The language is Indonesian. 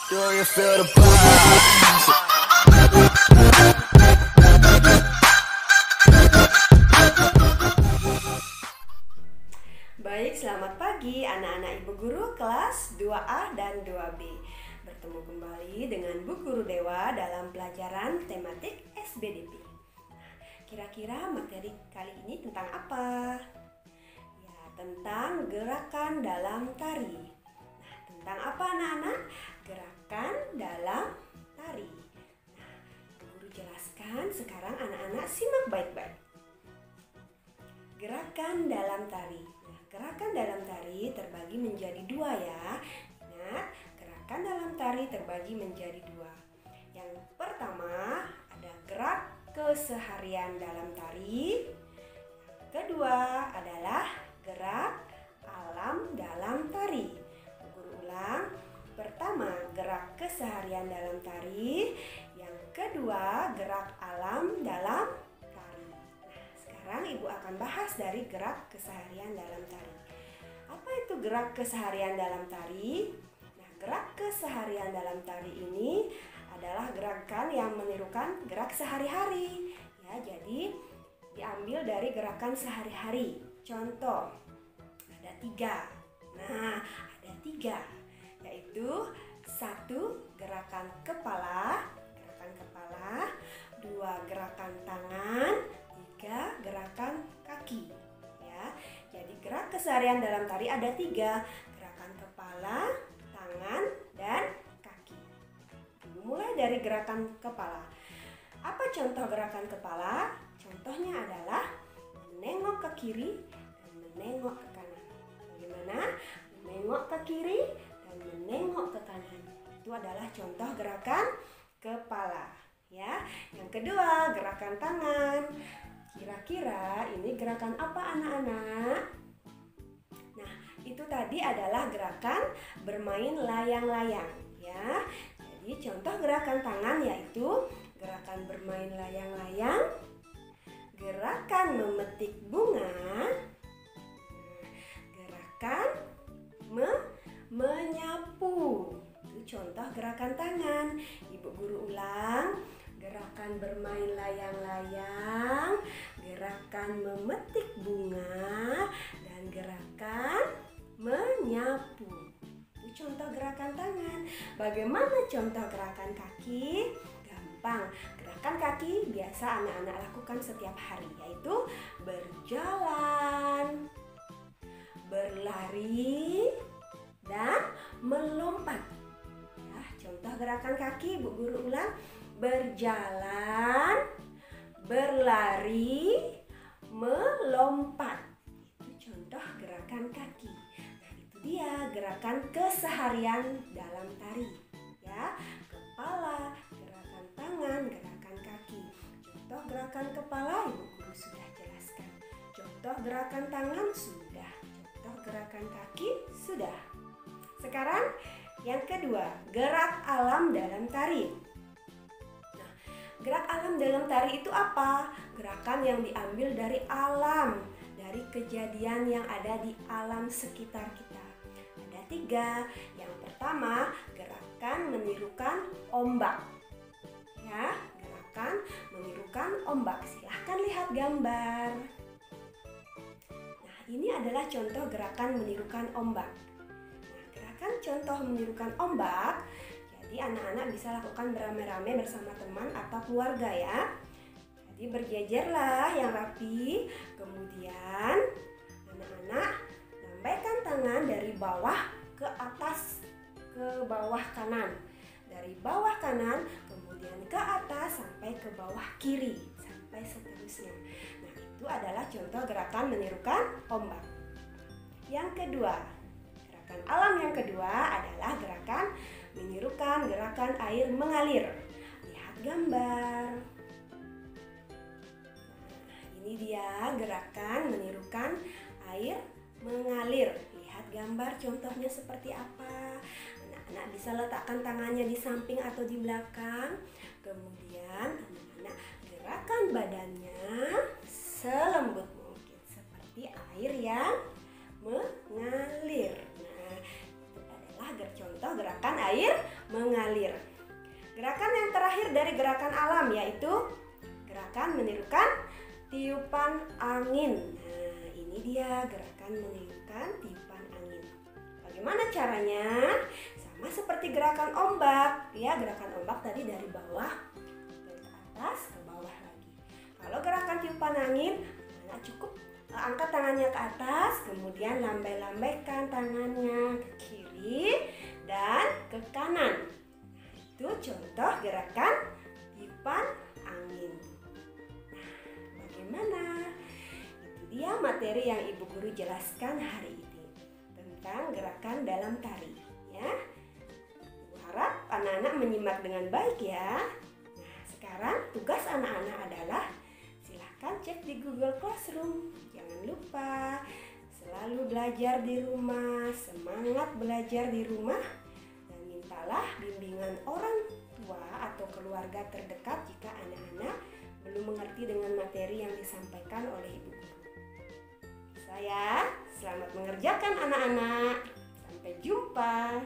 Do you feel the vibe? Baik, selamat pagi anak-anak Ibu Guru kelas 2A dan 2B. Bertemu kembali dengan Bu Guru Dewa dalam pelajaran tematik SBDP. Kira-kira materi kali ini tentang apa? Ya, tentang gerakan dalam tari. Nah, tentang apa anak-anak? Gerakan dalam tari. Nah, Bu Guru jelaskan, sekarang anak-anak simak baik-baik. Gerakan dalam tari. Gerakan dalam tari terbagi menjadi dua ya. Ingat, gerakan dalam tari terbagi menjadi dua. Yang pertama ada gerak keseharian dalam tari. Yang kedua adalah gerak alam dalam tari. Guru ulang. Pertama, gerak keseharian dalam tari. Yang kedua, gerak alam dalam tari. Sekarang Ibu akan bahas dari gerak keseharian dalam tari. Apa itu gerak keseharian dalam tari? Nah, gerak keseharian dalam tari ini adalah gerakan yang menirukan gerak sehari-hari. Ya, jadi diambil dari gerakan sehari-hari. Contoh, ada 3. Nah, ada 3, yaitu 1 gerakan kepala, 2 gerakan tangan, 3 gerakan kaki ya. Jadi gerak keseharian dalam tari ada 3, gerakan kepala, tangan, dan kaki. Mulai dari gerakan kepala. Apa contoh gerakan kepala? Contohnya adalah menengok ke kiri dan menengok ke kanan. Bagaimana? Menengok ke kiri dan menengok ke kanan. Itu adalah contoh gerakan kepala ya. Yang kedua, gerakan tangan. Kira-kira ini gerakan apa anak-anak? Nah, itu tadi adalah gerakan bermain layang-layang ya. Jadi contoh gerakan tangan yaitu gerakan bermain layang-layang, gerakan memetik bunga, gerakan menyapu. Itu contoh gerakan tangan. Ibu guru ulang. Gerakan bermain layang-layang, gerakan memetik bunga, dan gerakan menyapu. Itu contoh gerakan tangan. Bagaimana contoh gerakan kaki? Gampang. Gerakan kaki biasa anak-anak lakukan setiap hari, yaitu berjalan, berlari, dan melompat. Ya, contoh gerakan kaki, Bu Guru ulang. Berjalan, berlari, melompat. Itu contoh gerakan kaki. Nah, itu dia gerakan keseharian dalam tari ya. Kepala, gerakan tangan, gerakan kaki. Contoh gerakan kepala Ibu Guru sudah jelaskan. Contoh gerakan tangan sudah. Contoh gerakan kaki sudah. Sekarang yang kedua, gerak alam dalam tari. Gerak alam dalam tari itu apa? Gerakan yang diambil dari alam, dari kejadian yang ada di alam sekitar kita. Ada 3. Yang pertama, gerakan menirukan ombak. Ya, gerakan menirukan ombak. Silahkan lihat gambar. Nah, ini adalah contoh gerakan menirukan ombak. Nah, gerakan contoh menirukan ombak. Jadi anak-anak bisa lakukan beramai-ramai bersama teman atau keluarga ya. Jadi berjejerlah yang rapi. Kemudian anak-anak lambaikan tangan dari bawah ke atas ke bawah kanan. Dari bawah kanan kemudian ke atas sampai ke bawah kiri sampai seterusnya. Nah, itu adalah contoh gerakan menirukan ombak. Yang kedua, gerakan alam yang kedua adalah gerakan menirukan gerakan air mengalir. Lihat gambar. Nah, ini dia gerakan menirukan air mengalir. Lihat gambar contohnya seperti apa. Anak-anak bisa letakkan tangannya di samping atau di belakang. Kemudian anak-anak gerakan badannya selembut mungkin seperti air yang mengalir. Nah, itu adalah contoh gerakan air mengalir. Gerakan yang terakhir dari gerakan alam yaitu gerakan menirukan tiupan angin. Nah, ini dia gerakan menirukan tiupan angin. Bagaimana caranya? Sama seperti gerakan ombak. Ya, gerakan ombak tadi dari bawah ke atas ke bawah lagi. Kalau gerakan tiupan angin, anak cukup angkat tangannya ke atas, kemudian lambai-lambaikan tangannya ke kiri dan ke kanan. Itu contoh gerakan tiupan angin. Nah, bagaimana? Itu dia materi yang Ibu Guru jelaskan hari ini tentang gerakan dalam tari, ya. Ibu harap anak-anak menyimak dengan baik ya. Nah, sekarang tugas anak-anak adalah silahkan cek di Google Classroom. Jangan lupa selalu belajar di rumah, semangat belajar di rumah, dan mintalah bimbingan orang tua atau keluarga terdekat jika anak-anak belum mengerti dengan materi yang disampaikan oleh Ibu Guru. Selamat mengerjakan anak-anak. Sampai jumpa.